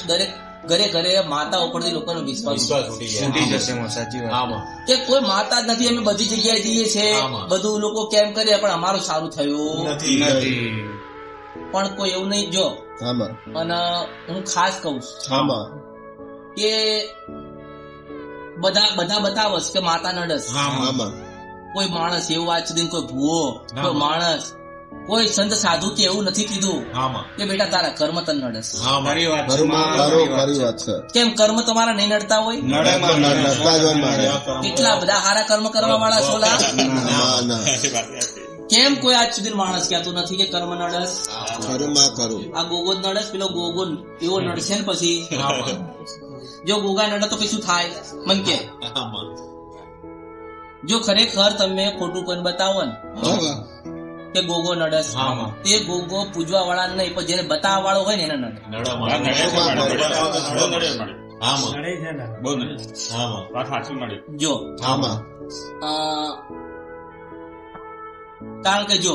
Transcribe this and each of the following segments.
દરેક ઘરે ઘરે માતા ઉપરથી લોકોનો વિશ્વાસ છૂટી જશે. સાચી વાત. કે કોઈ માતા જ નથી. અમે બધી જગ્યાએ જઈએ છે, બધું લોકો કેમ કરે પણ અમારું સારું થયું નથી. પણ કોઈ એવું નહીં. જો અને હું ખાસ કહું છું કે બધા બતાવો કે માતા નડસ. કોઈ માણસ એવું આજ સુધી કોઈ ભૂવો કોઈ માણસ કોઈ સંત સાધુ કે એવું નથી કીધું કે બેટા તારા કર્મ તને નડસ. કેમ કર્મ તમારા નહીં નડતા હોય? કેટલા બધા સારા કર્મ કરવા વાળા છોલા. કેમ કોઈ આજ સુધી માણસ કહેતું નથી કે કર્મ નડસ? આ ગોગો નડસ, પેલો ગોગો એવો નડશે ને પછી જો ગોગા નડે તો કશું થાય મન કે. જો ખરેખર તમે ખોટું કોઈ બતાવો ને કે ગોગો નડસ, તે ગોગો પૂજવા વાળા નહીં પણ જેને બતાવવા વાળો હોય ને એને નડે. જો કારણ કે જો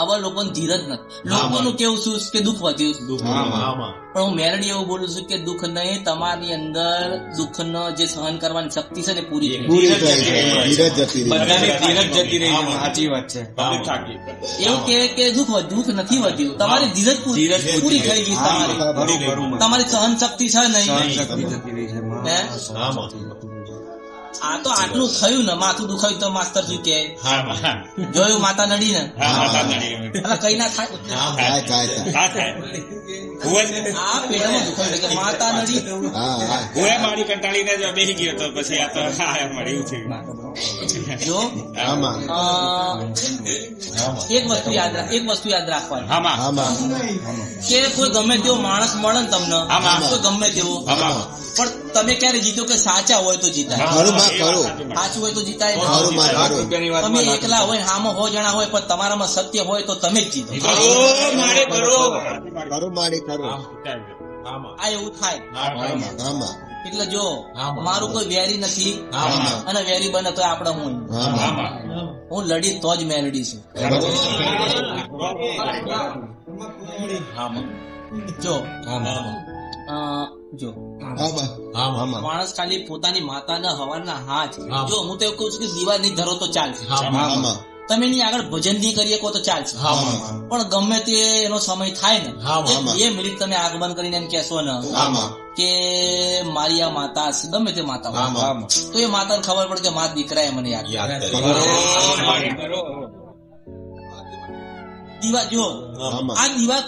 આવા લોકોને ધીરજ નથી. લોકોનું કેવું શું કે દુઃખ વધ્યું, પણ હું મેલડી એવું બોલું છું કે દુઃખ નહીં, તમારી અંદર દુઃખ નો જે સહન કરવાની શક્તિ છે ને પૂરી એવું કે દુઃખ નથી વધ્યું, તમારી ધીરજ પૂરી થઈ ગઈ. તમારી સહન શક્તિ છે નહીં. આ તો આટલું થયું ને, માથું દુખાયું તો માસ્તર શું કે જોયું માતા નડી ને કઈ ના થાય. આ પેટમાં દુખાયું કે માતા નડી. મારી કંટાળીને બેસી ગયો તો પછી આ તો મળ્યું છે. જો એક વસ્તુ યાદ રાખવાની કે કોઈ ગમે તેવો માણસ મળે ને તમને, કોઈ ગમે તેવો, પણ તમે ક્યારે જીતો કે સાચા હોય તો જીતાય, સાચું હોય તો જીતાય. તમે એકલા હોય, હામાં 100 જણા હોય પણ તમારામાં સત્ય હોય તો તમે જ જીતો. આ એવું થાય. એટલે જો મારું કોઈ વેરી નથી અને વેરી બને તો આપડે હું લડી તો જ મેલડી છું. જો માણસ ખાલી પોતાની માતાના હવાના હાથ, જો હું તો એવું કહું છું કે દીવા નહીં ધરો તો ચાલશે, તમે એની આગળ ભજન નહીં કરી શકો તો ચાલશે, પણ ગમે તે એનો સમય થાય ને 2 મિનિટ તમે આગ બંધ કરીને એમ કહેશો ને કે મારી આ માતા ગમે તે માતા તો એ માતાને ખબર પડે કે મારા દીકરાએ મને યાદ દીવા જો આ દીવા